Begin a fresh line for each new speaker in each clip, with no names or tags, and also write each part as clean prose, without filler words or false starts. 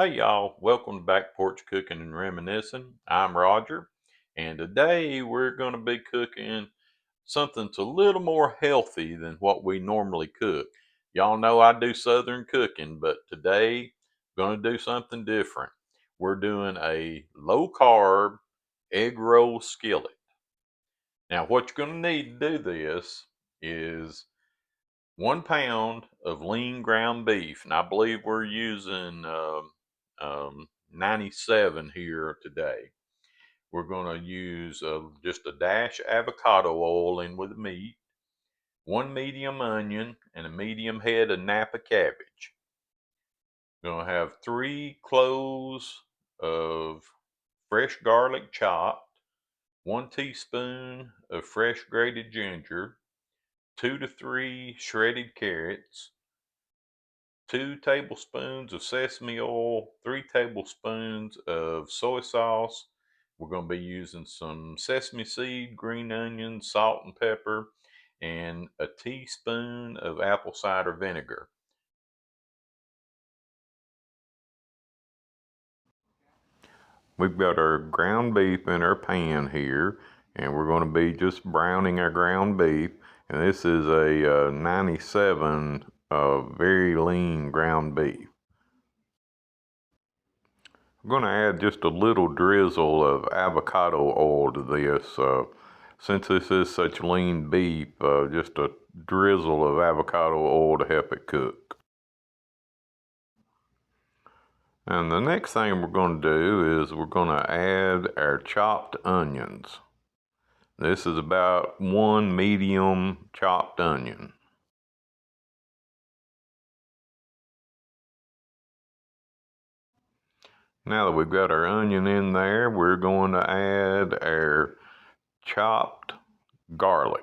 Hey y'all, welcome to Back Porch Cooking and Reminiscing. I'm Roger, and today we're going to be cooking something that's a little more healthy than what we normally cook. Y'all know I do Southern cooking, but today we're going to do something different. We're doing a low carb egg roll skillet. Now, what you're going to need to do this is 1 pound of lean ground beef, and I believe we're using 97 here today. We're going to use just a dash avocado oil in with the meat, 1 medium onion, and a medium head of Napa cabbage. We're going to have 3 cloves of fresh garlic chopped, 1 teaspoon of fresh grated ginger, 2 to 3 shredded carrots, 2 tablespoons of sesame oil, 3 tablespoons of soy sauce. We're going to be using some sesame seed, green onions, salt and pepper, and a teaspoon of apple cider vinegar. We've got our ground beef in our pan here, and we're going to be just browning our ground beef. And this is a 97 very lean ground beef. I'm going to add just a little drizzle of avocado oil to this. Since this is such lean beef, just a drizzle of avocado oil to help it cook. And the next thing we're going to do is we're going to add our chopped onions. This is about 1 medium chopped onion. Now that we've got our onion in there, we're going to add our chopped garlic.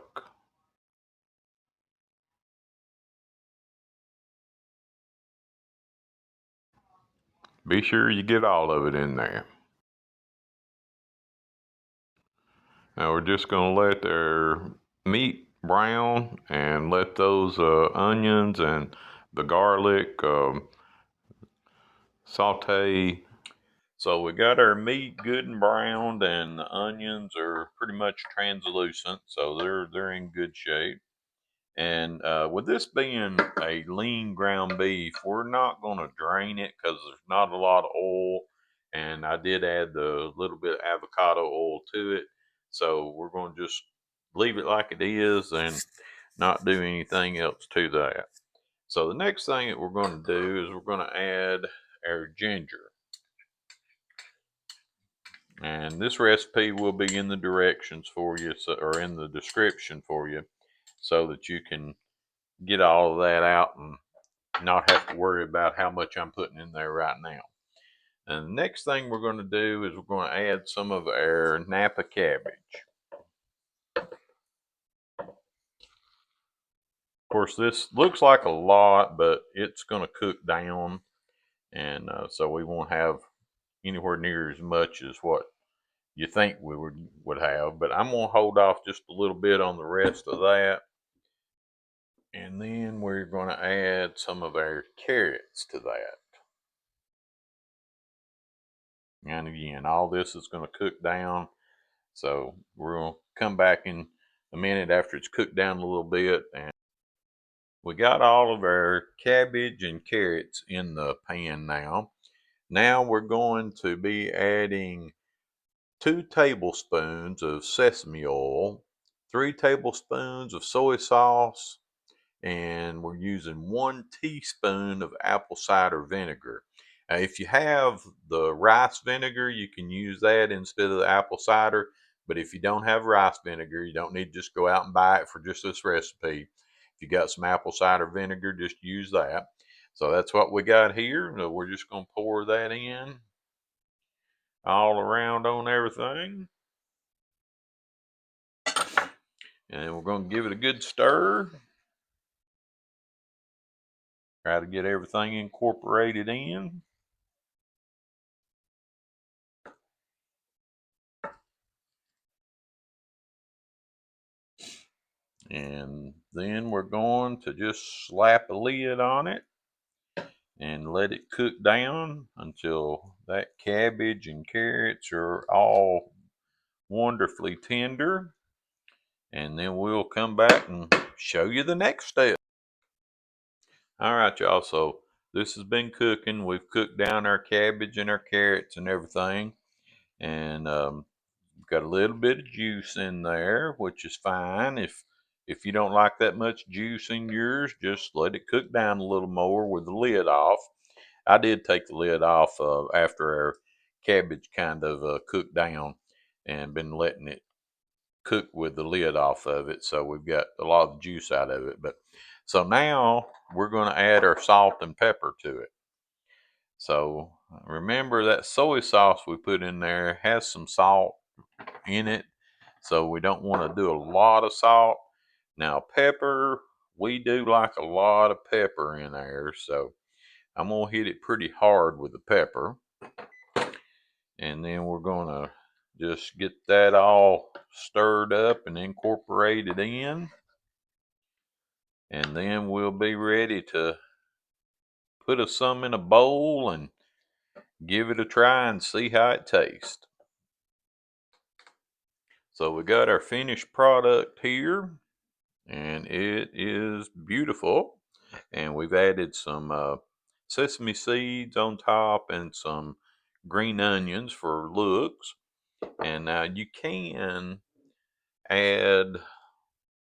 Be sure you get all of it in there. Now we're just going to let our meat brown and let those onions and the garlic saute. So we got our meat good and browned, and the onions are pretty much translucent, so they're in good shape. And with this being a lean ground beef, we're not going to drain it because there's not a lot of oil. And I did add the little bit of avocado oil to it. So we're going to just leave it like it is and not do anything else to that. So the next thing that we're going to do is we're going to add our ginger. And this recipe will be in the directions for you, or in the description for you, so that you can get all of that out and not have to worry about how much I'm putting in there right now. And the next thing we're going to do is we're going to add some of our Napa cabbage. Of course, this looks like a lot, but it's going to cook down, and so we won't have anywhere near as much as what you think we would have. But I'm going to hold off just a little bit on the rest of that. And then we're going to add some of our carrots to that. And again, all this is going to cook down. So we're going to come back in a minute after it's cooked down a little bit. And we got all of our cabbage and carrots in the pan now. Now we're going to be adding 2 tablespoons of sesame oil, 3 tablespoons of soy sauce, and we're using 1 teaspoon of apple cider vinegar. Now, if you have the rice vinegar, you can use that instead of the apple cider. But if you don't have rice vinegar, you don't need to just go out and buy it for just this recipe. If you got some apple cider vinegar, just use that. So that's what we got here. So we're just going to pour that in all around on everything. And we're going to give it a good stir. Try to get everything incorporated in. And then we're going to just slap a lid on it and let it cook down until that cabbage and carrots are all wonderfully tender. And then we'll come back and show you the next step. All right, y'all. So this has been cooking. We've cooked down our cabbage and our carrots and everything. And got a little bit of juice in there, which is fine. If you don't like that much juice in yours, just let it cook down a little more with the lid off. I did take the lid off after our cabbage kind of cooked down, and been letting it cook with the lid off of it, so we've got a lot of juice out of it. But so now we're going to add our salt and pepper to it. So remember that soy sauce we put in there has some salt in it, so we don't want to do a lot of salt. Now pepper, we do like a lot of pepper in there, so I'm gonna hit it pretty hard with the pepper, and then we're gonna just get that all stirred up and incorporated in, and then we'll be ready to put some in a bowl and give it a try and see how it tastes. So we got our finished product here, and it is beautiful. And we've added some sesame seeds on top and some green onions for looks. And now you can add,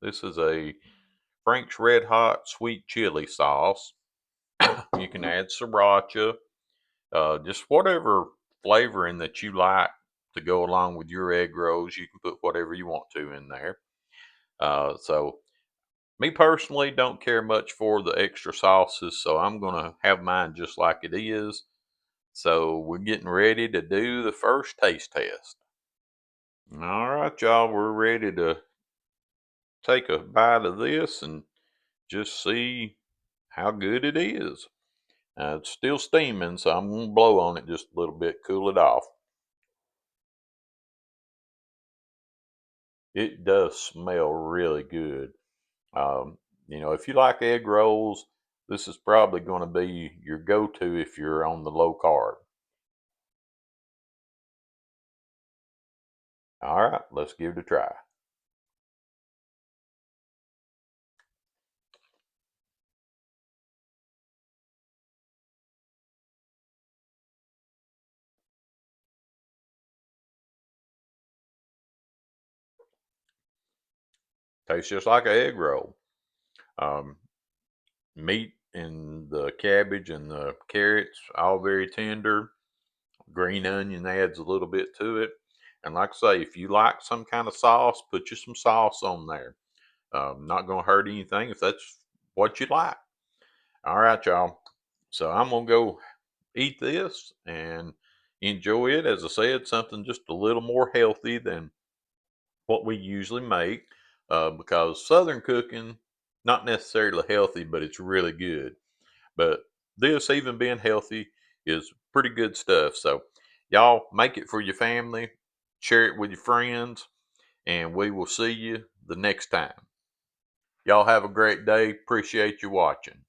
this is a Frank's Red Hot sweet chili sauce. You can add sriracha, just whatever flavoring that you like to go along with your egg rolls. You can put whatever you want to in there. So me personally don't care much for the extra sauces, so I'm gonna have mine just like it is. So we're getting ready to do the first taste test. All right, y'all, we're ready to take a bite of this and just see how good it is. It's still steaming, so I'm gonna blow on it just a little bit, cool it off. It does smell really good. If you like egg rolls, this is probably going to be your go-to if you're on the low carb. All right, let's give it a try. Tastes just like an egg roll. Um, Meat and the cabbage and the carrots, all very tender. Green onion adds a little bit to it. And like I say, if you like some kind of sauce, put you some sauce on there. Not going to hurt anything if that's what you like. All right, y'all. So I'm going to go eat this and enjoy it. As I said, something just a little more healthy than what we usually make, because Southern cooking, not necessarily healthy, but it's really good. But this, even being healthy, is pretty good stuff. So y'all make it for your family, share it with your friends, and we will see you the next time. Y'all have a great day. Appreciate you watching.